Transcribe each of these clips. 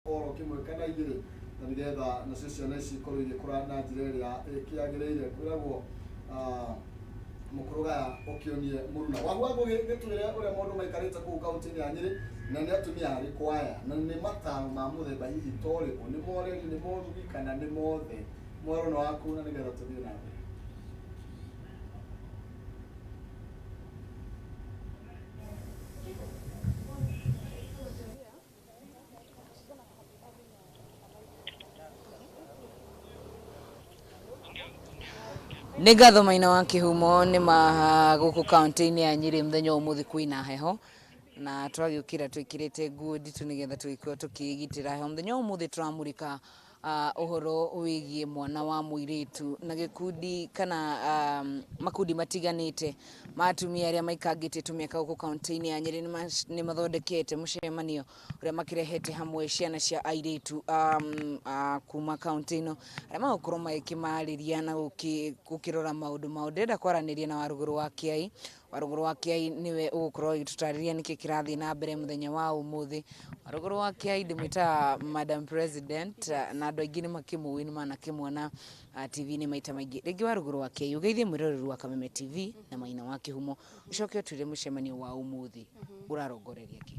oro kimwe kana igire na nigetha na ciana ici ikorwo igikura na njira iria ikiagiriire kwiragwo mukuruga ukionie muruna wagwago gitwire uria mundu maikarite ku kaunti ya Nyeri na ni atumia ari kwaya na ni mataro ma muthemba hihi toriko ni moreri ni morugi kana ni mothe mwaro no waku na nigetha tuthie na mbere. Nĩ ngatho Maina wa Kihumo nĩ ma gũkũ kaunti-inĩ ya Nyeri mũthenya ũmũthĩ kwĩna heho na tũragiũkĩra twĩkĩrĩte nguo nditũ nĩgetha tũgĩkorwo tũkĩĩgitĩra heho. Mũthenya ũmũthĩ tũramũrĩka ũhoro wĩgiĩ mwana wa mũirĩtu na gĩkundi kana makundi matiganĩte ma atumia arĩa maikangĩte tũmĩaka gũkũ kaunti-inĩ ya Nyeri nĩ mathondekete mũcemanio ũrĩa makĩrehete hamwe ciana cia airĩtu kuma kaunti ĩno arĩa magũkorwo magĩkĩmarĩria na gũkĩrora maũndũ mao. Ndĩrenda kwaranĩria na Warũgũrũ wa Kĩai. Warũgũrũ wa Kĩai niwe ũgũkorwo agĩtũtarĩria nĩkĩ kĩrathiĩ na mbere mũthenya wa ũmũthĩ. Warũgũrũ wa Kĩai ndĩmwĩtaga Madam President na andũ aingĩ nĩ makĩmũĩ nĩ manakĩmuona TV-inĩ maita maingĩ. Rĩngĩ Warũgũrũ wa Kĩai ũgeithie mwĩroreri wa Kameme TV na Maina wa Kihumo ũcoke ũtwĩre mũcemanio wa ũmũthĩ ũrarongoreria kĩ?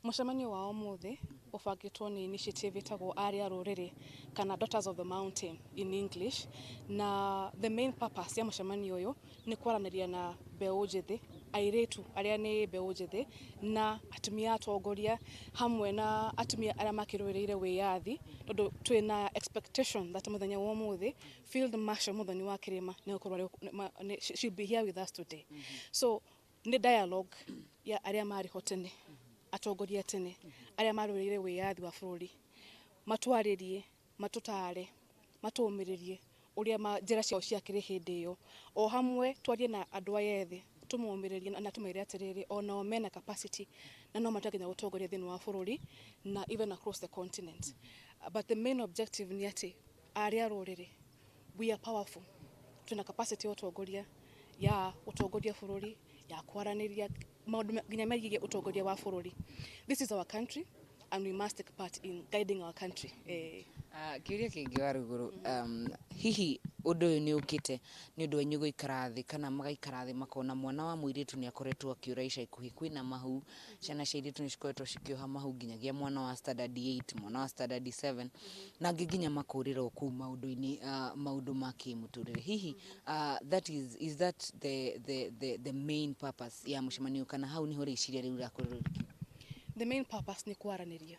Mũcemanio wa ũmũthĩ ũbangĩtwo nĩ initiative ĩtagwo Arĩa Rũrĩrĩ kana Daughters of the Mountain in English, na the main purpose ya mũcemanio ũyũ nĩ kwaranĩria na mbeũ njĩthĩ, airĩtu arĩa nĩ mbeũ njĩthĩ na atumia atongoria hamwe na atumia arĩa makĩrũĩrĩire wĩyathi, tondũ twĩna expectation that mũthenya wa ũmũthĩ Field Marshal Mũthoni wa Kĩrĩma she'll be here with us today. So nĩ dialogue ya arĩa marĩho tene, atongoria tene arĩa marũĩrĩire wĩyathi wa bũrũri, matwarĩrie, matũtare, matũmĩrĩrie ũrĩa njĩra ciao ciakĩrĩ hĩndĩ ĩyo, o hamwe twarie na andũ aya ethĩ tũmomĩrĩrie na tũmere atĩrĩrĩ onao mena capacity na no matakinya gũtongoria thĩinĩ wa bũrũri na even across the continent. But the main objective nĩ atĩ arĩa rũrĩrĩ we are powerful, tuna capacity ya ũtongoria bũrũri, ya kwaranĩria maũndũ nginya megiĩ ũtongoria wa bũrũri. This is our country and we must take part in guiding our country. Kĩũria kĩngĩ Warũgũrũ, hihi ũndũ ũyũ nĩ ũkĩte nĩ ũndũ wanyu gũikara thĩ kana magaikara thĩ makona mwana wa mũirĩtu nĩ akoretwo akĩũra ica ikuhĩ, kwĩna mahu, ciana cia airĩtu nĩ cikoretwo cikĩoha mahu nginyagia mwana wa standard 8, mwana wa standard 7 na angĩ nginya makũrĩrwo kũu maũndũ-inĩ maũndũ ma kĩmũtũrĩre. Hihi is that the main purpose ya mũcemanio kana hau niho rĩciria rĩu rĩrakorwo rĩkiuma? The main purpose nĩ kwaranĩria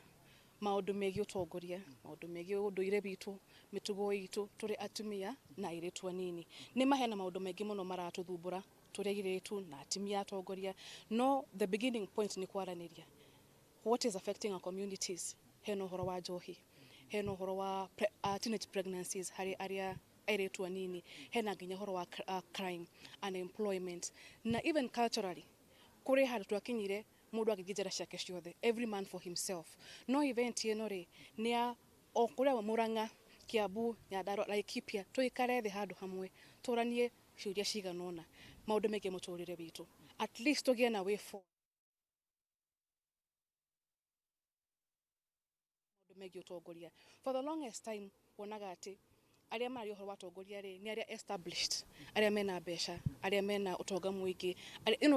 maũndũ megiĩ ũtongoria, maũndũ megiĩ ũndũire witũ, mĩtugo itũ tũrĩ atumia na airĩtu anini. Nĩ mahena maũndũ maingĩ mũno maratũthumbũra tũrĩ airĩtu na atumia atongoria, no the beginning point nĩ kwaranĩria what is affecting our communities. Hena ũhoro wa njohi, hena ũhoro wa teenage pregnancies harĩ arĩa airĩtu anini, hena nginya ũhoro wa crime, unemployment na even culturally kũrĩ handũ twakinyire mũndũ agĩthiĩ njĩra ciake ciothe, every man for himself. No event ĩno rĩ nĩ o kũrĩa Mũrang'a, Kiambu, Nyandarua, Laikipia tũikare thĩ handũ hamwe tũranie ciũria cigana ũna maũndũ megiĩ mũtũrĩre witũ, at least tũgĩe na way forward maũndũ megiĩ ũtongoria. For the longest time wonaga atĩ arĩa marĩ ũhoro wa ũtongoria rĩ nĩ arĩa established, arĩa mena mbeca, arĩa mena ũtonga mũingĩ,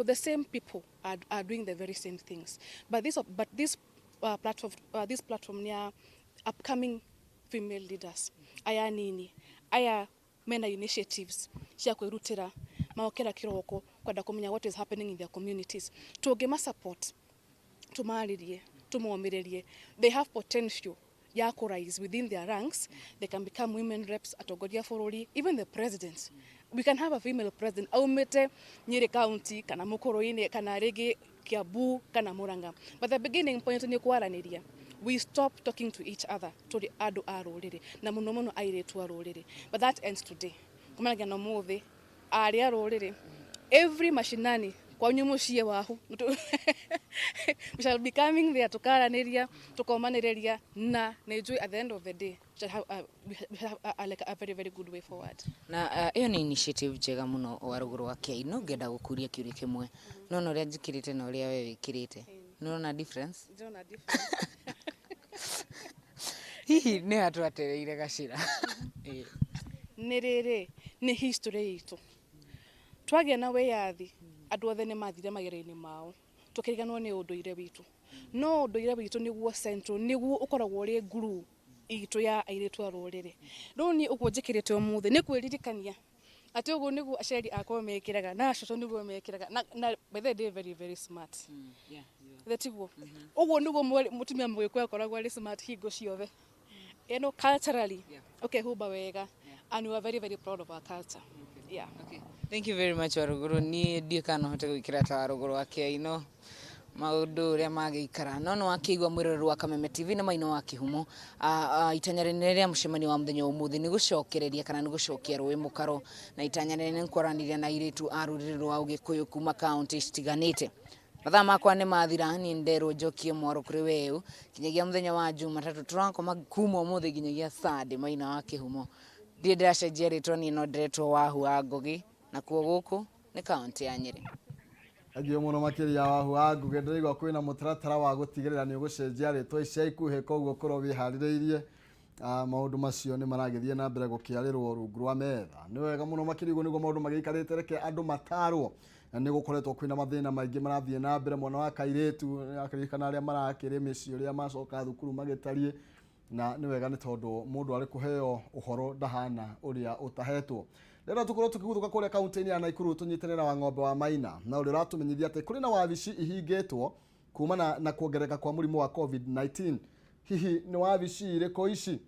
the same people are doing the very same things. But this platform nĩ upcoming female leaders, aya nini, aya mena initiatives cia kwĩrutĩra, magokĩra kĩroko kwenda kũmenya what is happening in their communities. Tũngĩma support, tũmarĩrie, tũmomĩrĩrie, they have potential ya rise within their ranks. They can become women reps, atongoria bũrũri, even the president. We can have a female president aumĩte Nyeri County kana Mũkũrũ-inĩ kana rĩngĩ Kiambu kana Mũrang'a. But the beginning point nĩ kwaranĩria. We stop talking to each other tũrĩ andũ a rũrĩrĩ na mũno mũno airĩtu a rũrĩrĩ. But that ends today. Kumanagia na mũthĩ arĩa rũrĩrĩ every mashinani kwanyu mũciĩ wahu we shall be coming there tukaranĩria, tukomanĩrĩria na nĩnjũĩ at the end of the day we have like a very very good way forward. Na ĩyo nĩ initiative njega mũno Warũgũrũ wa Kĩai. No ngenda gũkũria kĩũria kĩmwe, no ũrĩa njĩkĩrĩte na ũrĩa we wĩkĩrĩte, nĩũrona difference? Ndĩrona difference. hihi nĩ atwetereire gacira nĩ rĩrĩ nĩ history itu twagĩa na wĩyathi andũ othe nĩ mathire magere-inĩ mao tukĩriganwo nĩ ũndũire witũ no ũndũire witũ nĩguo central nĩguo ũkoragwo ũrĩ nguru itu ya airĩtu a rũrĩrĩ rĩu niĩ ũguo njĩkĩrĩte ũmũthĩ nĩ kwĩririkania atĩ ũguo nĩguo aciari akwa mekĩraga na acoco nĩguo mekĩraga na by the way very very smart tiguo ũguo nĩguo mũtumia mũgĩkũyũ akoragwo arĩ smart hingo ciothe culturally humba wega and we are very very proud of our culture. Okay. Thank you very much Waruguru. Niĩ ndiĩ kana hote gwĩkĩra ta Waruguru wake ino maũndũ ũrĩa magĩikara no wakĩigua mwĩroreri wa Kameme TV na Maina wa Kihumo itanya rĩnene rĩa mũcemanio wa mũthenya ũmũthĩ nĩ gũcokereria kana nĩ gũcokia rũĩ mũkaro na itanya rĩnene nĩ kwaranĩria na airĩtu a rũrĩrĩ rwa Ũgĩkũyũ kuma kaunti citiganĩte. Mathaa makwa nĩ mathira niĩ nderwo njokie mwaro kũrĩ weũ kinyagia mũthenya wa Jumatatũ tũrakoma kuma ũmũthĩ kinyagia Sunday. Maina wa Kihumo ndiĩ ndĩracenjia rĩtwa niĩ no ndĩretwo Wahu wa Ngũgĩ na kuo gũkũ nĩ kaunti ya Nyĩrĩ. Agio muno makiria Wahu wa Ngũgĩ ndĩrigwa kwĩna mũtaratara wa gũtigĩrĩra nĩ ũgũcenjia rĩtwa icia ikuhĩ koguo korwo wĩharĩrĩirie maũndũ macio nĩ maragĩthiĩ na mbere gũkĩarĩrwo rungu rwa metha. Nĩ wega mũno makĩrigwo nĩguo maũndũ magĩikarĩte reke andũ matarwo nĩ gũkoretwo kwĩna mathĩna maingĩ marathiĩ na mbere mwana wa kairĩtu akĩririkana arĩa marakĩrĩ mĩciĩ ũrĩa macoka thukuru magĩtariĩ na nĩ wega nĩ tondũ mũndũ arĩ kũheo ũhoro ndahana ũrĩa ũtahetwo. Rĩrĩa tũkorwo tũkĩguthũka kũrĩa kaunti-inĩ ya Naikuru tũnyitanĩra wa ng'ombe wa Maina na ũrĩa ũratũmenyithia atĩ kũrĩ na wabici ihingĩtwo kumana na kuongereka kwa mũrimũ wa COVID-19. Hihi nĩ wabici irĩkũ ici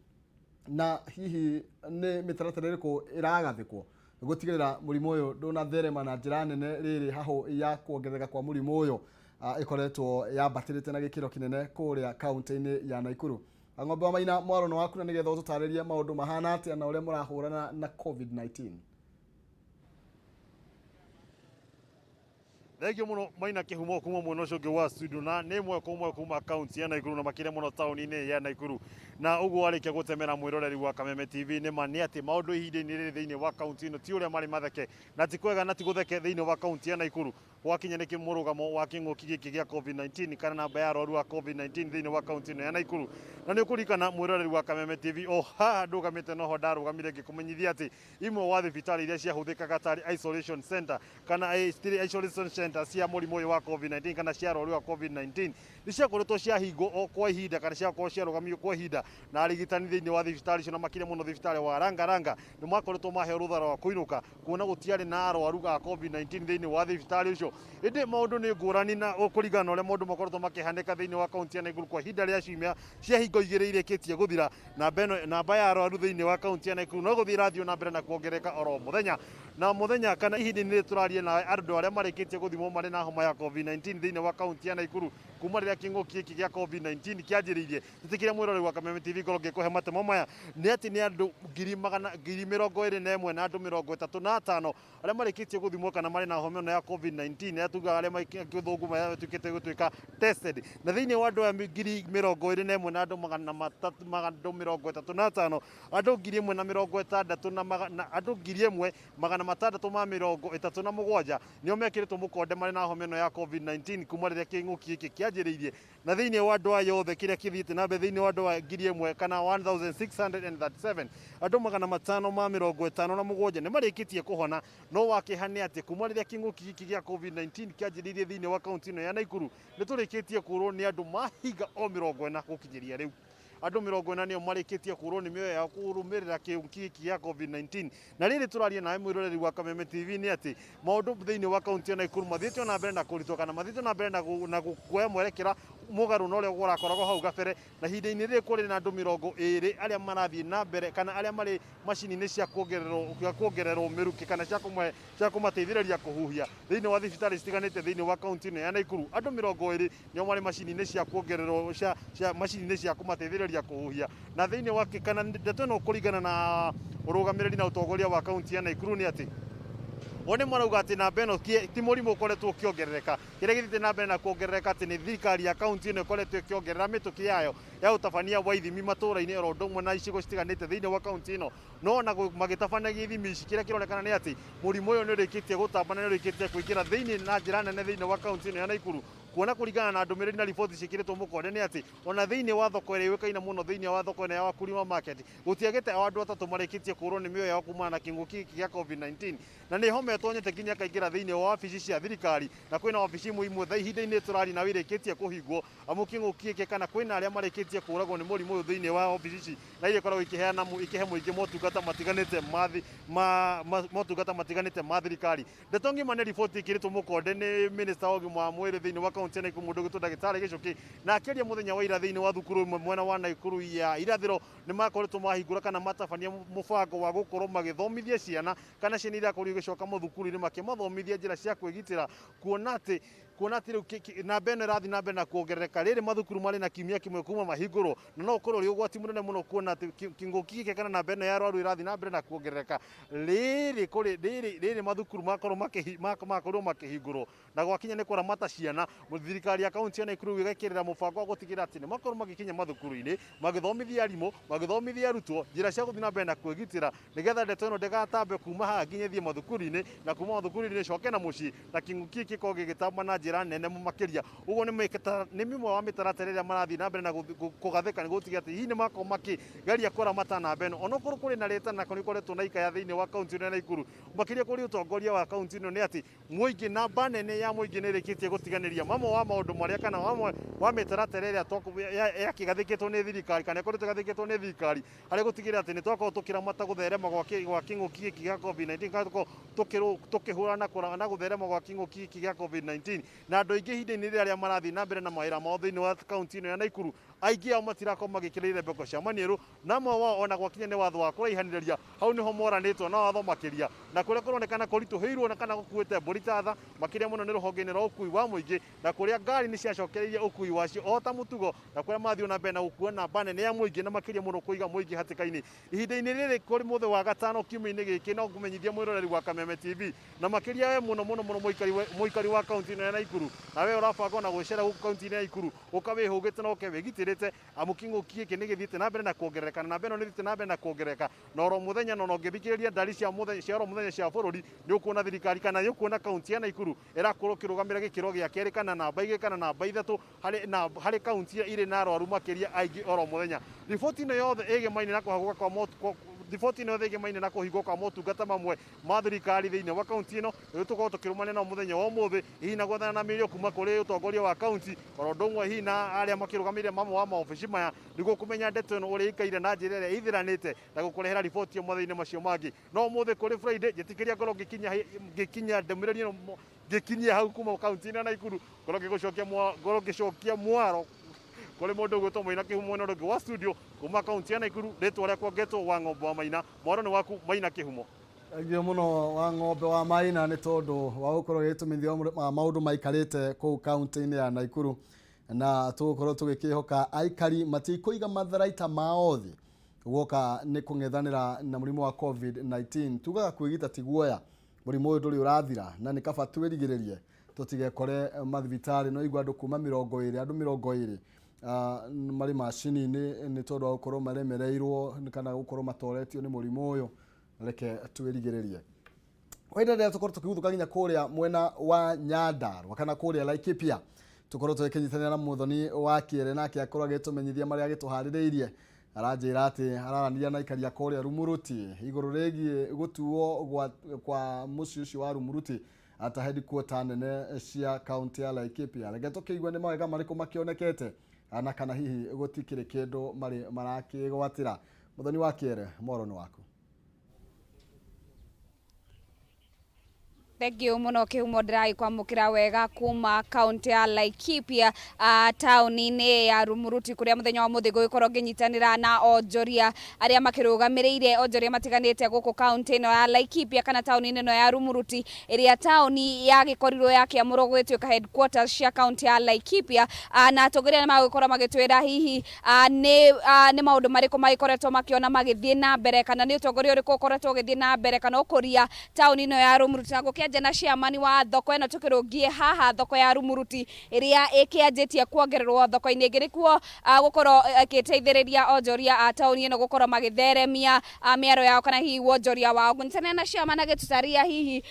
na hihi nĩ mĩtaratara ĩrĩkũ ĩragathĩkwo gũtigĩrĩra mũrimũ ũyũ ndũnatherema na njĩra nene rĩrĩ hahũ ya kuongereka kwa mũrimũ ũyũ ĩkoretwo yambatĩrĩte na gĩkĩro kĩnene kũrĩa kaunti-inĩ ya Naikuru. Ng'ombe wa Maina mwaro no waku na nĩgetha ũtũtarĩrie maũndũ mahana atĩa na ũrĩa mũrahũrana na COVID-19. Thengio muno Maina Kihumo kuma mwena ũcio ũngĩ wa studio na nĩ mweko kuma kaunti ya Naikuru na makĩria mũno taũni-inĩ ya Naikuru na ũguo warĩkia gũtemera mwĩroreri wa Kameme TV nĩ ma nĩ atĩ maũndũ ihinda-inĩ rĩrĩ thĩinĩ wa kaunti ĩno ti ũrĩa marĩ matheke na ti kwega na ti gũtheke thĩinĩ wa kaunti ya Naikuru gwakinya nĩ mũrũgamo wa kĩng'ũki gĩkĩ gĩa COVID-19 kana namba ya arwaru wa COVID-19 thĩinĩ wa kaunti ĩno ya Naikuru na nĩ ũkũririkana mwĩroreri wa Kameme TV o haha ndũgamĩte noho ndarũgamire ngĩkũmenyithia atĩ imwe wa thibitarĩ iria ciahũthĩkaga tarĩ isolation center kana isolation center cia mũrimũ ũyũ wa COVID-19 kana cia arwaru wa COVID-19 nĩ ciakoretwo ciahingwo kwa ihinda kana ciakorwo ciarũgamio kwa ihinda na arigitani thĩinĩ wa thibitarĩ icio na makĩria mũno thibitarĩ wa Ranga nĩ makoretwo maheo rũtha rwa kũinũka kuona gũtiarĩ na arwaru a COVID-19 thĩinĩ wa thibitarĩ ũcio. Ĩndĩ maũndũ nĩ ngũrani na kũringana ũrĩa maũndũ makoretwo makĩhanĩka thĩinĩ wa kaunti ya Naikuru kwa ihinda rĩa ciumia cia hingo igĩrĩ irĩkĩtie gũthira namba ya arwaru thĩinĩ wa kaunti ya Naikuru no gũthiĩ rathiĩ na mbere na kuongereka oro mũthenya na mũthenya kana ihinda-inĩ tũrarie na andũ arĩa marĩkĩtie gũthimwo marĩ na homa ya COVID-19 thĩinĩ wa kaunti ya Naikuru kuma rĩrĩa kĩng'ũki gĩkĩ gĩa COVID-19 kĩanjĩrĩirie. Tũtikĩrĩa mwĩroreri wa Kameme TV ngorwo ngĩkũhe matemo maya nĩ atĩ nĩ andũ 21,000 na andũ 35 arĩa marĩkĩtie gũthimwo kana marĩ na homa ĩno ya COVID-19 arĩa tugaga arĩa gĩthũngũ matuĩkĩte gũtuĩka tested na thĩinĩ wa andũ 21,000 na andũ 335 andũ 1,060 na andũ 1,637 nĩo mekĩrĩtwo mũkonde marĩ na homa ĩno ya COVID-19 kuma rĩrĩa kĩng'ũki gĩkĩ kĩanjĩrĩirie na thĩinĩ wa andũ aya othe kĩrĩa kĩthiĩte na mbere thĩinĩ wa andũ 1,000 kana 1,637 andũ 557 nĩ marĩkĩtie kũhona no wakĩha nĩ atĩ kuma rĩrĩa kĩng'ũki gĩkĩ gĩa COVID-19 kĩanjĩrĩirie thĩinĩ wa kaunti ĩno ya Naikuru nĩ tũrĩkĩtie kũrwo nĩ andũ mahinga o 40 gũkinyĩria rĩu. Andũ 40 nĩo marĩkĩtie kũrwo nĩ mĩoyo ya kũrũmĩrĩra kĩng'ũki gĩkĩ gĩa COVID-19 na rĩrĩ tũraria nawe mwĩroreri wa Kameme TV nĩ atĩ maũndũ thĩinĩ wa kaunti ya Naikuru mathiĩte na mbere na kũritũha kana mathiĩte na mbere na kuoya mwerekera mũgarũ na ũrĩa ũrakoragwo hau gabere na ihinda-inĩ rĩrĩ kũrĩ na andũ 20 arĩa marathiĩ na mbere kana arĩa marĩ macini-inĩ cia kuongererwo mĩrukĩ kana cia kũmateithĩrĩria kũhuhia thĩinĩ wa thibitarĩ citiganĩte thĩinĩ wa kaunti ĩno ya Naikuru. Andũ 20 nĩo marĩ macini-inĩ cia kuongererwo macini-inĩ cia kũmateithĩrĩria kũhuhia na thĩinĩ wa kana ndeto ĩno kũringana na ũrũgamĩrĩri na ũtongoria wa kaunti ya Naikuru nĩ atĩ one marauga atĩ namba ĩno ti mũrimũ ũkoretwo ũkĩongerereka kĩrĩa gĩthiĩte na mbere na kuongerereka atĩ nĩ thirikari ya kaunti ĩno ĩkoretwo ĩkĩongerera mĩtũkĩ yayo ya ũtabania wa ithimi matũũra-inĩ oro ũndũ ũmwe na icigo citiganĩte thĩinĩ wa kaunti ĩno no na magĩtabanagia ithimi ici kĩrĩa kĩronekana nĩ atĩ mũrimũ ũyũ nĩ ũrĩkĩtie gũtamba na nĩ ũrĩkĩtie kũingĩra thĩinĩ na njĩra nene thĩinĩ wa kaunti ĩno ya Naikuru kuona kuringana na ndumiriri na riboti cikiritwo mukonde ni ati ona thiini wa thoko iri wikaine muno thiini wa thoko ya Wakulima market gutiagite andu atatu marikitie kurwo ni mioyo yao kumana na kinguki kia COVID-19 na ni hometwo nyete nginya kaingira thiini wa wabici cia thirikari na kwina wabici imwe tha ihinda-ini turari na wirikitie kuhingwo amu kinguki iki kana kwina aria marikitie kuragwo ni murimu uyu thiini wa wabici na ile korwo ikiheana ikihe muingi motungata matiganite motungata matiganite ma thirikari ndeto ngima ni riboti ikiritwo mukonde ni minister wa ugima wa mwiri thiini wa kaunti ya Naikuru mundu gitu ndagitari Gicuki na akiria muthenya wa ira thiini wa thukuru mwena wa Naikuru ya irathiro ni makoretwo mahingura kana matabania mubango wa gukorwo magithomithia ciana kana ciana iria akorirwo gicoka muthukuru ni makimathomithia njira cia kwigitira kuona ati na beno rathi na bena kuongerereka riri mathukuru mari na kimia kimwe kuma mahingurwo na no ukorwo ri ugwati munene muno kuona ati kinguki gike kana na beno ya rwaru irathi na bena kuongerereka riri mathukuru makorwo makihingurwo na gwakinya ni kuramata ciana thirikari ya kaunti ya Naikuru igekirira mubango wa gutigira ati ni makorwo magikinya mathukuru-ini magithomithia arimu magithomithia arutwo njira cia guthina bena kwigitira nigetha ndeto ino ndagatambe kuma haha nginya thie mathukuru-ini na kuma mathukuru-ini coke na mucii na kinguki giko gigitamba na njira nene makiria uguo ni mimwe wa mitaratara iria marathi na mbere na kugathika ni gutigia ati hihi ni mako makigeria kuramata na beno onokorwo kuri na reta na kuri koretwo na ikaya thiini wa kaunti ya Naikuru makiria kuri utongoria wa kaunti ino ni ati muingi na banene ya muingi ni rikitie gutiganiria mamwe wa maundu maria kana mamwe wa mitaratara iria ya kigathikitwo ni thirikari kana koretwo gathikitwo ni thirikari hari gutigira ati ni twakorwo tukiramata gutherema gwa kinguki giki gia COVID-19 kana tukihurana na gutherema gwa kinguki giki gia COVID-19 na andu aingi hinda-ini riria marathi na mbere na mawira mao thiini wa kaunti ino ya Naikuru aingi ao matirako magikiriire mbeko cia maniru na mwe wao ona gwakinya ni watho wa kuraihaniriria hau niho moranitwo na watho makiria na kuria kuronekana kurituhirwo na kana gukuite mburi tatha makiria muno ni ruhonge-ini rwa ukui wa muingi na kuria ngari ni ciacokereirie ukui wacio o ta mutugo na kuria mathio na mbere na gukua na banene ya muingi na makiria muno kuiga muingi hatika-ini ihinda-ini riri kuri muthe wa gatano kiumia-ini giki no ngumenyithia mwiroreri wa Kameme TV na makiria we muno muikari wa kaunti ino ya Naikuru na we urabanga na gucera guku kaunti-ini ya Naikuru ukawihugite na ukewigitirite amu kinguki giki ni githiite na mbere na kuongerereka na beno ni githiite na mbere na kuongerereka na oro muthenya no ngithikiriria ndari cia muthenya cia oro muthenya cia bururi ni ukuona thirikari kana ni ukuona kaunti ya Naikuru irakorwo kirugamira gikiro gia keri kana namba igiri kana namba ithatu hari kaunti iri na arwaru makiria aingi oro muthenya riboti ino yothe igemaine na kuhaguka kwa riboti ino thege maine na kuhingwo kwa motungata mamwe ma thirikari thiini wa kaunti ino riu tukorwo tukirumania na muthenya wa umuthi hihi na gwathana na mirio kuma kuri utongoria wa kaunti oro ndumwe hihi na aria makirugamire mamwe wa maobici maya niguo kumenya ndeto ino uria ikaire na njira iria ithiranite na gukurehera riboti yo mothe-ini macio mangi no umuthi kuri Friday njitikiria ngoro ngikinya ndemireri ino ngikinyia hau kuma kaunti-ini ya Naikuru ngoro ngicokia mwaro kule mundu gwitwo Maina Kihumo no rungi wa studio kuma kaunti ya Naikuru ritwa riakwa ngetwo wa ng'ombe wa Maina mwaro ni waku Maina Kihumo agio muno wa ng'ombe wa Maina ni tondu wa gukorwo gitumithio maundu maikarite ku kaunti-ini ya Naikuru na tugukorwo tugikihoka aikari matikuiga matharaita maothi guoka ni kung'ethanira na murimu wa COVID-19 tugaga kwigita tiguoya murimu uyu nduri urathira na ni kaba twirigiririe tutigekore mathibitari no igwa andu kuma 20 andu 20 mari macini-ini ni tondu wa gukorwo maremereirwo kana gukorwo matoretio ni murimu uyu reke twirigiririe wenda ndia tukorwo tukiguthuka nginya kuria mwena wa Nyandarua kana kuria Laikipia tukorwo tukinyitana na muthoni wa kiere nake akorwo agitumenyithia mari agituhaririirie aranjira ati ararania na ikaria kuria Rumuruti iguru rigi gutuo kwa muci ucio wa Rumuruti ata headquarter nene cia county ya Laikipia reke tukigwa ni mawega mariko makionekete ana kana hihi gutikire kindu mari marakigwatira muthoni wa kiere morono wako Thegio muno Kihumo ndirai kwamukira wega kuma kaunti ya Laikipia tauni-ini ya Rumuruti kuria muthenya wa muthi gugikorwo nginyitanira na onjoria aria makirugamiriire onjoria matiganite guku kaunti ino ya Laikipia kana tauni-ini ino ya Rumuruti iria tauni ya gikorirwo yakiamurwo gwituika headquarters cia kaunti ya Laikipia na atongoria magukorwo magitwira hihi ni maundu mariko magikoretwo makiona magithie na mbere kana ni utongoria uriku ukoretwo ugithie na mbere kana ukuria tauni ino ya Rumuruti na gukia kĩanja na ciamani wa thoko ĩno tũkĩrũngie haha thoko ya Rumuruti ĩrĩa ĩkĩanjĩtie kuongererwo thoko-inĩ ĩngĩ nĩkuo gũkorwo ĩgĩteithĩrĩria onjoria a taũni ĩno gũkorwo magĩtheremia mĩaro yao kana hihi wonjoria wao. Kũnyitanĩra na ciamani agĩtũtaria hihi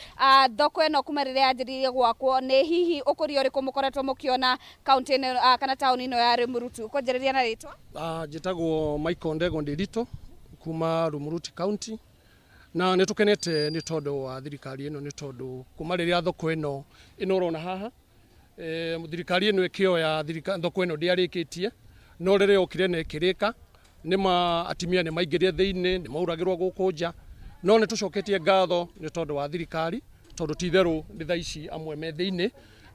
thoko ĩno kuma rĩrĩa yanjĩrĩirie gwakwo nĩ hihi ũkũria ũrĩkũ mũkoretwo mũkĩona kaunti ĩno kana taũni ĩno ya Rumuruti. Ũkũnjĩrĩria na rĩtwa? Njĩtagwo Michael Ndego Ndĩritũ kuma Rumuruti County, na nĩ tũkenete nĩ tondũ wa thirikari ĩno, nĩ tondũ kuma rĩrĩa thoko ĩno ũrona haha thirikari ĩno ĩkĩoya thoko ĩno ndĩarĩkĩtie, no rĩrĩa yokire na ĩkĩrĩka nĩma atimia nĩ maingĩrire thĩinĩ, nĩ mauragĩrwo gũkũ nja, no nĩ tũcoketie ngatho nĩ tondũ wa thirikari, tondũ ti-itherũ nĩ thaa ici amwe me thĩinĩ,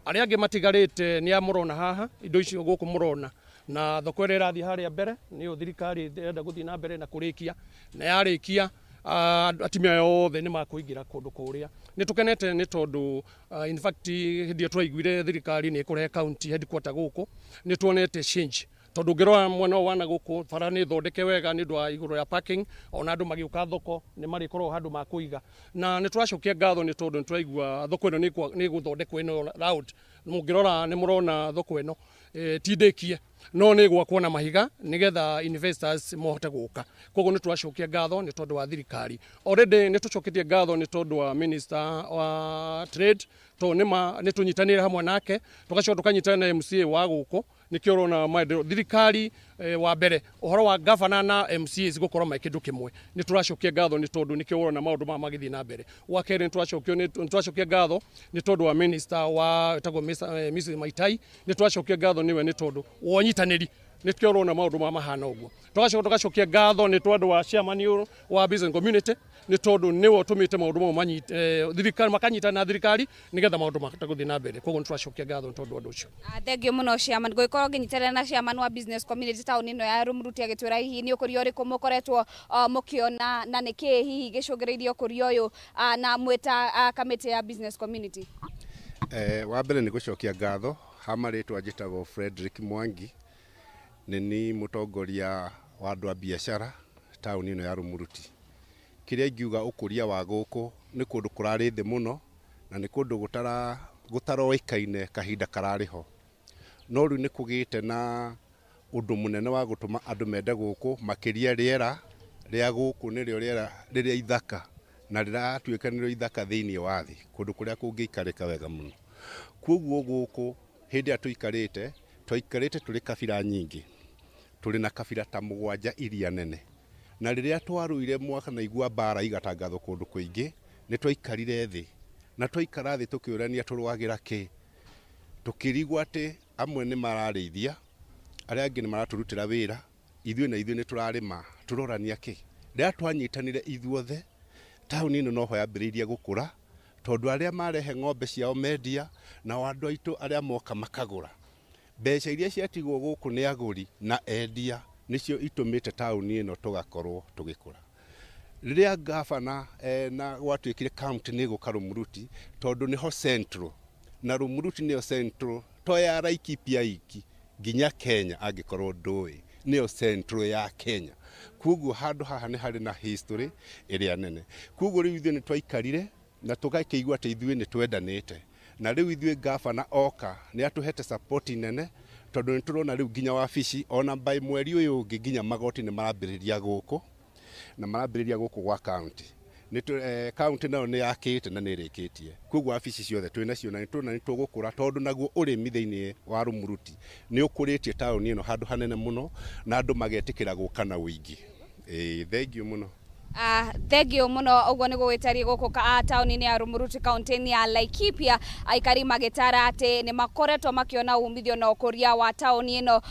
arĩa angĩ matigarĩte nĩ amũrona haha indo icio gũkũ mũrona, na thoko ĩrĩa ĩrathiĩ harĩa mbere nĩyo thirikari ĩrenda gũthiĩ na mbere na kũrĩkia, na yarĩkia atimia yothe nĩ makũingĩra kũndũ kũrĩa. Nĩ tũkenete nĩ tondũ in fact hĩndĩ ĩyo twaiguire thirikari nĩ ĩkũrehe county headquarter gũkũ, nĩ tuonete change, tondũ ngĩrora mwena wa na gũkũ bara nĩ thondeke wega nĩ ũndũ wa igũrũ ya parking, ona andũ magĩũka thoko nĩ marĩkorwo handũ ma kũiga, na nĩ tũracokia ngatho nĩ tondũ nĩ turaigua thoko ĩno nĩ gũthondekwo ĩno round. Mũngĩrora nĩ mũrona thoko ĩno ti ndĩkie, no nĩ gwakwo na mahiga nĩgetha investors mohote gũka. Koguo nĩ tũracokia ngatho nĩ tondũ wa thirikari. Already nĩ tũcoketie ngatho nĩ tondũ wa minister wa trade, to nĩ tũnyitanĩire hamwe nake, tũgacoka tũkanyitanĩra na MCA wa gũkũ, nĩkĩo ũrona thirikari wa mbere ũhoro wa governor na MCAs gũkorwo me kĩndũ kĩmwe. Nĩ tũracokia ngatho nĩ tondũ nĩkĩo ũrona maũndũ maya magĩthiĩ na mbere. Wa kerĩ nĩ tũracokia ngatho nĩ tondũ wa minister wa tagwo Mrs. Maitai, nĩ tũracokia ngatho nĩwe nĩ tondũ wa ũnyitanĩri, nĩkĩo ũrona maũndũ maya mahana ũguo. Tũgacokia ngatho nĩ tondũ wa chairman wa business community, nĩ tondũ nĩwe ũtũmĩte maũndũ mau thirikari makanyita na thirikari nĩgetha maũndũ mahote gũthiĩ na mbere. Koguo nĩ tũracokia ngatho nĩ tondũ wa ũndũ ũcio. Thengiũ mũno chairman, ngũgĩkorwo ngĩnyitanĩra na chairman wa business community taũni ĩno ya Rumuruti agĩtwĩra hihi nĩ ũkũria ũrĩkũ mũkoretwo mũkĩona na nĩkĩ hihi gĩcũngĩrĩirie ũkũria ũyũ na mwĩta kamĩtĩ ya business community. Wa mbere nĩ gũcokia ngatho, hama rĩtwa njĩtagwo Frederick Mwangi, nĩ mũtongoria wa andũ a biacara taũni ĩno ya Rumuruti. Kĩrĩa ingiuga ũkũria wa gũkũ nĩ kũndũ kũrarĩ thĩ mũno na nĩ kũndũ gũtaroĩkaine kahinda kararĩ ho, no rĩu nĩ kũgĩte na ũndũ mũnene wa gũtũma andũ mende gũkũ, makĩria rĩera rĩa gũkũ nĩrĩo rĩera rĩrĩa ithaka na rĩratuĩka nĩrĩo ithaka thĩinĩ wa thĩ, kũndũ kũrĩa kũngĩikarĩka wega mũno. Koguo gũkũ hĩndĩ ĩrĩa tũikarĩte tũrĩ kabira nyingĩ, tũrĩ na kabira ta 7 iria nene, na rĩrĩa twarũire mwaka na igua mbara igatangathwo kũndũ kũingĩ, nĩ twaikarire thĩ na twaikara thĩ tũkĩũrania tũrũagĩra kĩ, tũkĩrigwo atĩ amwe nĩ mararĩithia, arĩa angĩ nĩ maratũrutĩra wĩra, ithuĩ nĩ tũrarĩma, tũrorania kĩ. Rĩrĩa twanyitanire ithuothe, taũni ĩno noho yambĩrĩirie gũkũra, tondũ arĩa marehe ng'ombe ciao mendia na andũ aitũ arĩa moka makagũra. Mbeca iria ciatigwo gũkũ nĩ agũri na endia nĩcio itũmĩte taũni ĩno tũgakorwo tũgĩkũra. Rĩrĩa gavana na gwatuĩkire county nĩ gũka Rumuruti, tondũ nĩho central, na Rumuruti nĩyo central to ya Laikipia iki nginya Kenya, angĩkorwo ndũĩ nĩyo central ya Kenya. Koguo handũ haha nĩ harĩ na history ĩrĩa nene. Koguo rĩu ithuĩ nĩ twaikarire na tũgakĩigua atĩ ithuĩ nĩ twendanĩte, na rĩu ithuĩ gavana oka nĩ atũhete support nene, tondũ nĩ tũrona rĩu nginya wabici ona by mweri ũyũ ũngĩ nginya magoti nĩ marambĩrĩria gũkũ na marambĩrĩria gũkũ gwa county. County nayo nĩ yakĩte na nĩ ĩrĩkĩtie, koguo wabici ciothe twĩnacio na nĩ tũgũkũra, tondũ naguo ũrĩmi thĩinĩ wa Rumuruti nĩ ũkũrĩtie taũni ĩno handũ hanene mũno na andũ magetĩkĩra gũka na ũingĩ. Thengiũ mũno. Thengiũ mũno. Ũguo nĩ gũgĩtaria gũkũ taũni-inĩ ya Rumuruti kaunti-inĩ ya Laikipia, aikari magĩtara atĩ nĩ makoretwo makĩona umithio na ũkũria wa taũni ĩno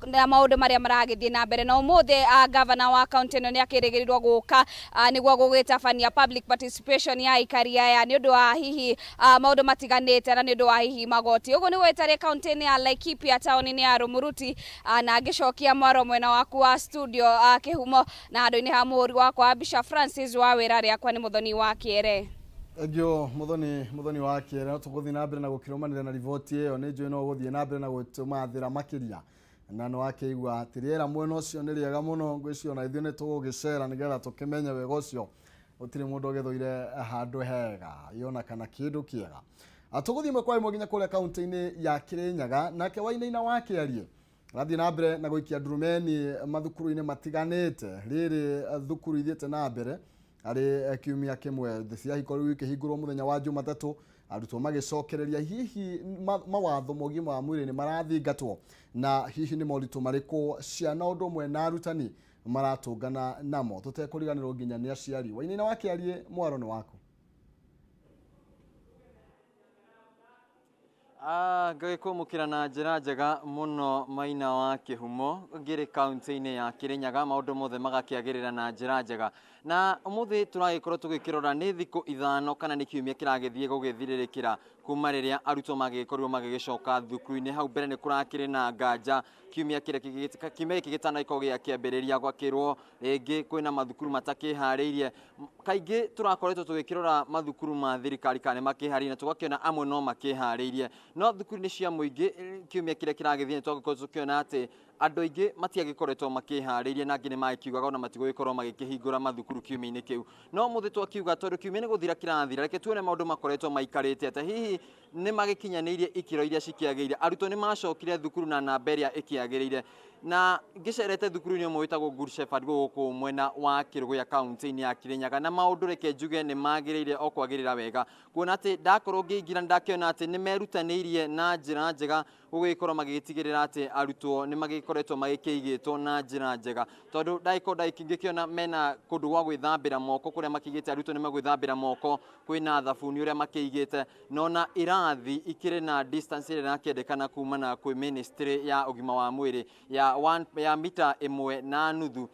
na maũndũ marĩa maragĩthiĩ na mbere, na ũmũthĩ gavana wa kaunti ĩno nĩ akĩrĩgĩrĩrwo gũka nĩguo gũgĩtabania public participation ya aikari aya nĩ ũndũ wa hihi maũndũ matiganĩte na nĩ ũndũ wa hihi magoti. Ũguo nĩ gũgĩtaria kaunti-inĩ ya Laikipia taũni-inĩ ya Rumuruti, na ngĩcokia mwaro mwena waku wa studio Kihumo, na handũ-inĩ ha mũhũri wakwa Francis wa wĩra rĩakwa nĩ Mũthoni wa Kĩere. Egyo Mũthoni wa Kĩere, no tũgũthiĩ na mbere na gũkĩrũmanĩrĩra na riboti ĩyo, nĩ njũĩ no gũthiĩ na mbere na gũtũmathĩra makĩria, na no akĩigua atĩ rĩera mwena ũcio nĩ rĩega mũno, ngwĩciria na ithuĩ nĩ tũgũgĩcera nĩgetha tũkĩmenye wega ũcio utire mundu ogithoire handu hega yona kana kindu kiega. Atuguthime kwa imwe ginya kuria kaunti-ini ya Kirinyaga nake Wainaina wake arie rathi na mbere na guikia ndurumeni mathukuru-ini matiganite riri thukuru ithiete na mbere ari kiumia kimwe thia hikori wiki hingurwo muthenya wa Jumatatu arutwo magicokereria hihi mawatho mogima wa mwiri ni marathingatwo na hihi ni moritu mariku ciana undu mwe na arutani maratungana namo tutekuriganirwo nginya ni aciari. Wainaina wake arie mwaro ni wako. Ngĩkũmũkĩra na njĩra njega mũno Maina wa Kihumo ngĩrĩ kaunti-inĩ ya Kirinyaga maũndũ mothe magakĩagĩrĩra na njĩra njega na ũmũthĩ tũragĩkorwo tũgĩkĩrora nĩ thikũ ithano kana nĩ kiumia kĩragĩthiĩ gũgĩthirĩrĩkĩra kuma rĩrĩa arutwo magĩkorirwo magĩgĩcoka thukuru-inĩ. Hau mbere nĩ kũrakĩrĩ na nganja kiumia gĩkĩ gĩtanakorwo gĩakĩambĩrĩria gwakĩrwo rĩngĩ kwĩna mathukuru matakĩharĩirie. Kaingĩ tũrakoretwo tũgĩkĩrora mathukuru ma thirikari kana nĩ makĩharĩirie na tũgakĩona amwe no makĩharĩirie, no thukuru-inĩ cia mũingĩ kiumia kĩrĩa kĩragĩthiĩ nĩ twagĩkorwo tũkĩona atĩ andũ aingĩ matiagĩkoretwo makĩharĩirie na angĩ nĩ magĩkiugaga ona matigũgĩkorwo magĩkĩhingũra mathukuru kiumia-inĩ kĩu. No mũthĩ twakiuga tondũ kiumia nĩ gũthira kĩrathira, reke tuone maũndũ makoretwo maikarĩte atĩa, hihi nĩ magĩkinyanĩirie ikĩro iria cikĩagĩrĩire, arutwo nĩ macokire thukuru na namba ĩrĩa ĩkĩagĩrĩire. Na ngĩcerete thukuru-inĩ ũmwe wĩtagwo Good Shepherd gũkũ mwena wa Kĩrũgũya kaunti-inĩ ya Kirinyaga na maũndũ reke njuge nĩ magĩrĩire o kwagĩrĩra wega, kuona atĩ ndakorwo ngĩingĩra ndakĩona atĩ nĩ merutanĩirie na njĩra njega gũgĩkorwo magĩtigĩrĩra atĩ arutwo nĩ magĩkoretwo magĩkĩigĩtwo na njĩra njega, tondũ ndagĩkorwo ngĩkĩona mena kũndũ gwa gwĩthambĩra moko kũrĩa makĩigĩte arutwo nĩ magwĩthambĩra moko, kwĩna thabuni ũrĩa makĩigĩte na ona irathi ikĩrĩ na distance ĩrĩa ĩrakĩendekana kumana kwĩ ministry ya ũgima wa mwĩrĩ ya mita 1.5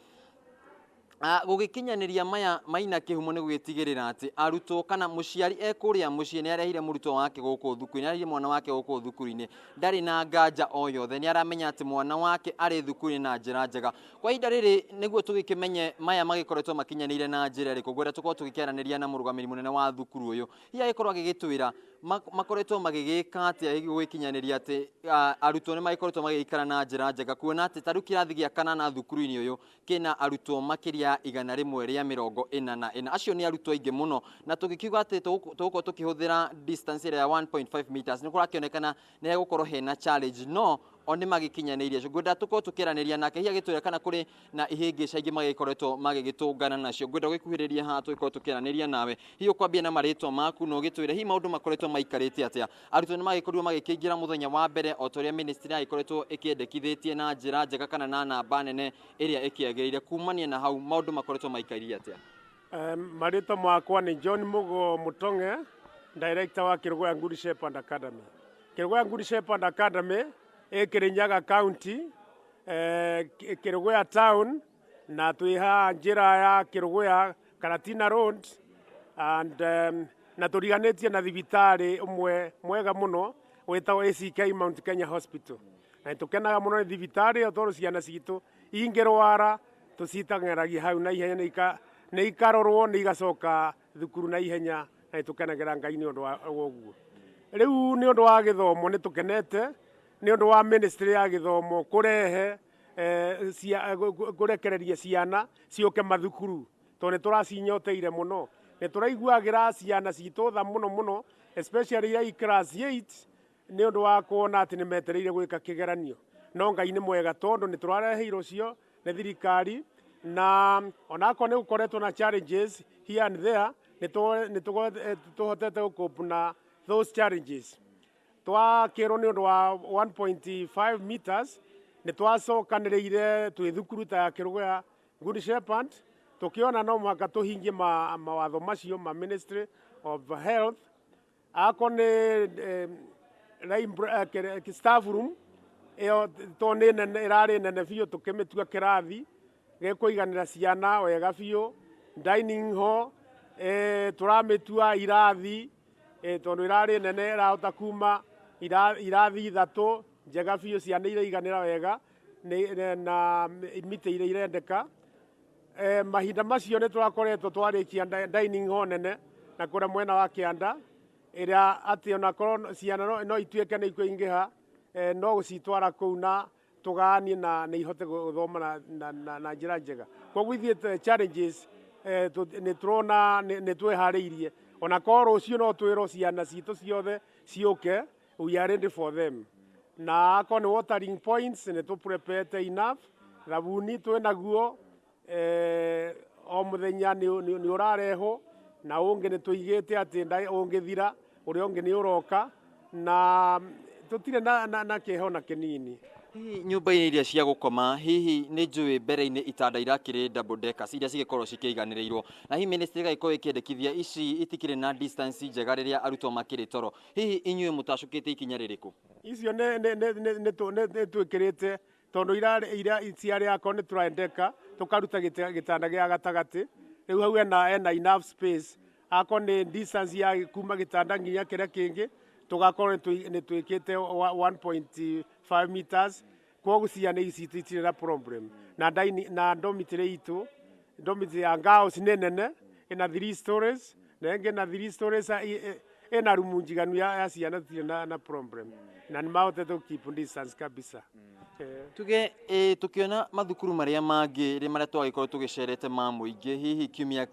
gũgĩkinyanĩria maya Maina Kihumo nĩ gũgĩtigĩrĩra atĩ arutwo kana mũciari ekũrĩa mũciĩ nĩ arehire mũrutwo wake gũkũ thukuru-inĩ, nĩ arehire mwana wake gũkũ thukuru-inĩ, ndarĩ na nganja o yothe, nĩ aramenya atĩ mwana wake arĩ thukuru-inĩ na njĩra njega. Kwa ihinda rĩrĩ nĩguo tũgĩkĩmenye maya magĩkoretwo makinyanĩire na njĩra ĩrĩkũ, ngwenda tũkorwo tũgĩkĩaranĩria na mũrũgamĩrĩri mũnene wa thukuru ũyũ, hihi agĩkorwo agĩgĩtwĩra makoretwo magĩgĩka atĩa gũgĩkinyanĩria atĩ arutwo nĩ magĩkoretwo magĩikara na njĩra njega, kuona atĩ tarĩu kĩrathi gĩa kanana thukuru-inĩ ũyũ kĩna arutwo makĩria 144. Acio nĩ arutwo aingĩ mũno na tũgĩkiuga atĩ tũgũkorwo tũkĩhũthĩra distance ĩrĩa ya 1.5 meters nĩ kũrakĩonekana nĩ hegũkorwo hena challenge, no o nĩ magĩkinyanĩirie. Ngwenda tũkorwo tũkĩaranĩria nake hihi agĩtwĩra kana kũrĩ na ihĩngĩca ingĩ magĩkoretwo magĩgĩtũngana nacio. Ngwenda gũgĩkuhĩrĩria haha tũgĩkorwo tũkĩaranĩria nawe, hihi ũkwambia na marĩtwa maku na ũgĩtwĩre hihi maũndũ makoretwo maikarĩte atĩa. Arutwo nĩ magĩkorirwo magĩkĩingĩra mũthenya wa mbere o ta ũrĩa ministry yagĩkoretwo ĩkĩendekithĩtie na njĩra njega kana na namba nene ĩrĩa ĩkĩagĩrĩire, kumania na hau maũndũ makoretwo maikarĩte atĩa? Marĩtwa makwa nĩ John Mugo Mutonge, director wa Kĩrũgũya Good Shepherd Academy. Kĩrũgũya Good Shepherd Academy Kirinyaga County, Kĩrũgũya Town, na twĩha njĩra ya Kĩrũgũya Karatina Road and na tũriganĩtie na thibitarĩ ũmwe mwega mũno wĩtagwo ACK Mount Kenya Hospital. Na tũkenaga mũno nĩ thibitarĩ ĩyo tondũ ciana citũ ingĩrwara tũciteng'eragia hau na ihenya nĩ ikarorwo nĩ igacoka thukuru na ihenya, na tũkenagĩra Ngai nĩ ũndũ wa ũguo. Rĩu nĩ ũndũ wa gĩthomo nĩ tũkenete, nĩ ũndũ wa ministry ya gĩthomo kũrekereria ciana ciũke mathukuru, tondũ nĩ tũracinyoteire mũno, nĩ tũraiguagĩra ciana citũ tha mũno mũno, especially ya class 8, nĩ ũndũ wa kuona atĩ nĩ metereire gwĩka kĩgeranio. No Ngai nĩ mwega tondũ nĩ tũrareheirwo cio nĩ thirikari, na onakorwo nĩ gũkoretwo na challenges here and there, nĩ tũhotete gũcope na those challenges. Twakĩrwo nĩ ũndũ wa 1.5 meters nĩ twacokanĩrĩire twĩ thukuru ta ya Kĩrũgũya Good Shepherd, tũkĩona no mũhaka tũhingie mawatho macio ma Ministry of Health. Akorwo nĩ staff room ĩyo to nĩ nene, ĩrarĩ nene biũ, tũkĩmĩtua kĩrathi gĩkũiganĩra ciana wega biũ. Dining hall tũramĩtua irathi tondũ ĩrarĩ nene, ĩrahota kuma irathi 3 njega biũ, ciana iraiganĩra wega na mĩtĩ iria irendeka. Mahinda macio nĩ tũrakoretwo twarĩkia dining hall nene na kũrĩa mwena wa Kĩanda, ĩrĩa atĩ onakorwo ciana no ituĩke nĩ ikũingĩha, no gũcitwara kũu na tũganie na nĩ ihote gũthoma na njĩra njega. Koguo ithuĩ challenges nĩ turona nĩ twĩharĩirie ona korwo rũciũ no twĩrwo ciana citũ ciothe ciũke, we are ready for them. Na akorwo nĩ watering points nĩ tũprepete enough, thabuni twĩnaguo, o mũthenya nĩ ũrarehwo, na ũngĩ nĩ tũigĩte atĩ ũngĩthira ũrĩa ũngĩ nĩ ũroka, na tũtirĩ na kĩeho na kĩnini. Hihi nyũmba-inĩ iria cia gũkoma, hihi nĩ njũĩ mbere-inĩ itanda irakĩrĩ double deckers iria cigĩkorwo cikĩiganĩrĩirwo, na hihi ministry ĩgagĩkorwo ĩkĩendekithia ici itikĩrĩ na distance njega rĩrĩa arutwo makĩrĩ toro, hihi inyuĩ mũtacũkĩte ikinya rĩrĩkũ? Icio nĩ twĩkĩrĩte tondũ iria ciarĩ akorwo nĩ tũrendeka tũkaruta gĩtanda gĩa gatagatĩ, rĩu hau ena enough space, akorwo nĩ distance ya kuma gĩtanda nginya kĩrĩa kĩngĩ tugakorwo nĩ twĩkĩte 1.5 meters, koguo ciana ici itirĩ na problem. Na dormitory itũ, dormitory ya girls nĩ nene, ĩna 3 stories, na ĩngĩ na 3 stories, ĩna rumu njiganu ya ciana itirĩ na problem, na nĩ mahotete to keep distance kabisa. Tuge tukiona mathukuru marĩa mangĩ marĩa twagĩkorwo tũgĩcerete ma mũingĩ, hihi kiumia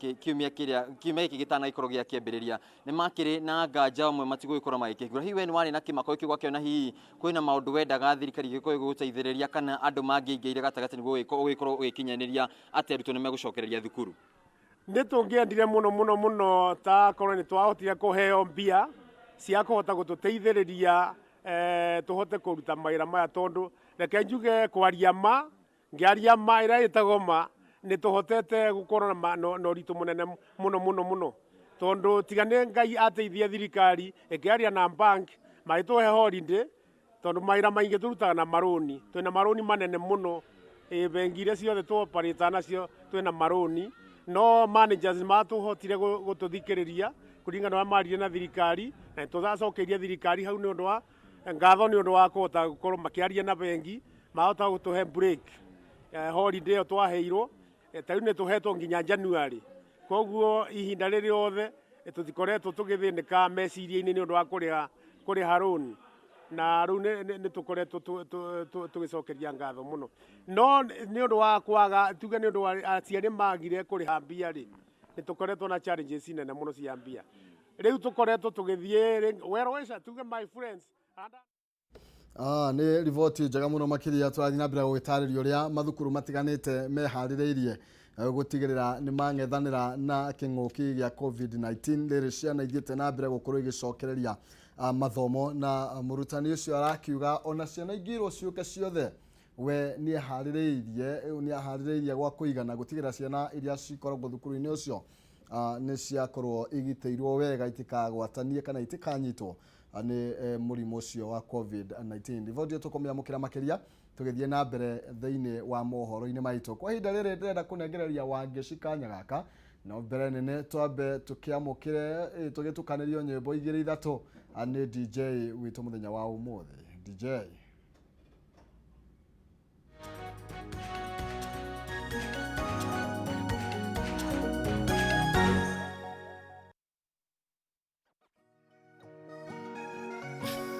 gĩkĩ gĩtanagĩkorwo gĩakĩambĩrĩria nĩ makĩrĩ na nganja amwe matigũgĩkorwo magĩkĩhingũra. Hihi we nĩ warĩ na kĩmako gĩkĩ ũgakĩona hihi kwĩna maũndũ wendaga thirikari ĩgĩkorwo ĩgĩgũteithĩrĩria kana andũ mangĩingĩire gatagatĩ nĩguo ũgĩkorwo ũgĩkinyanĩria atĩ arutwo nĩ megũcokereria thukuru? Nĩ tũngĩendire mũno ta korwo nĩ twahotire kũheo mbia cia kũhota gũtũteithĩrĩria tũhote kũruta mawĩra maya, tondũ reke njuge kwaria ngĩaria ĩrĩa ĩtagwo nĩ tũhotete gũkorwo na ũritũ mũnene mũno, tondũ tiga nĩ Ngai ateithia thirikari ĩkĩaria na bank magĩtũhe holiday, tondũ mawĩra maingĩ tũrutaga na marũni, twĩna marũni manene mũno, bengi iria ciothe tũoparĩta nacio twĩna marũni, no managers matũhotire gũtũthikĩrĩria kũringana na marire na thirikari, na tũzacokeirie thirikari hau nĩ ũndũ wa ngatho nĩ ũndũ wa kũhota gũkorwo makĩaria na bengi, mahota gũtũhe break holiday ĩyo twaheirwo, tarĩu nĩ tũhetwo nginya January, koguo ihinda rĩrĩ rĩothe tũtikoretwo tũgĩthĩnĩka meciria-inĩ nĩ ũndũ wa kũrĩha rũni, na rĩu nĩ tũkoretwo tũgĩcokeria ngatho mũno, no nĩ ũndũ wa kwaga, tuge nĩ ũndũ wa aciari magire kũrĩha mbia rĩ, nĩ tũkoretwo na challenges nene mũno cia mbia. Rĩu tũkoretwo tũgĩthiĩ werowesha, tuge my friends. Nĩ riboti njega mũno makĩria tũrathiĩ na mbere gũgĩtarĩria ũrĩa mathukuru matiganĩte meharĩrĩirie gũtigĩrĩra nĩ mang'ethanĩra na kĩng'ũki gĩa COVID-19 rĩrĩ ciana ithiĩte na mbere gũkorwo igĩcokereria mathomo, na mũrutani ũcio arakiuga ona ciana ingĩirwo ciũke ciothe we nĩ aharĩrĩirie gwa kũigana gũtigĩrĩra ciana iria cikoragwo thukuru-inĩ ũcio nĩ ciakorwo igitĩirwo wega itikagwatanie kana itikanyitwo nĩ mũrimũ ũcio wa COVID-19. Riboti tũkũmĩamũkĩra makĩria tũgĩthiĩ na mbere thĩinĩ wa mohoro-inĩ maitũ. Kwa ihinda rĩrĩ ndĩrenda kũnengereria Wangeci kanya gaka, na mbere nene twambe tũkĩamũkĩre tũgĩtukanĩrio nyĩmbo igĩrĩ ithatũ nĩ DJ witũ mũthenya wa ũmũthĩ. DJ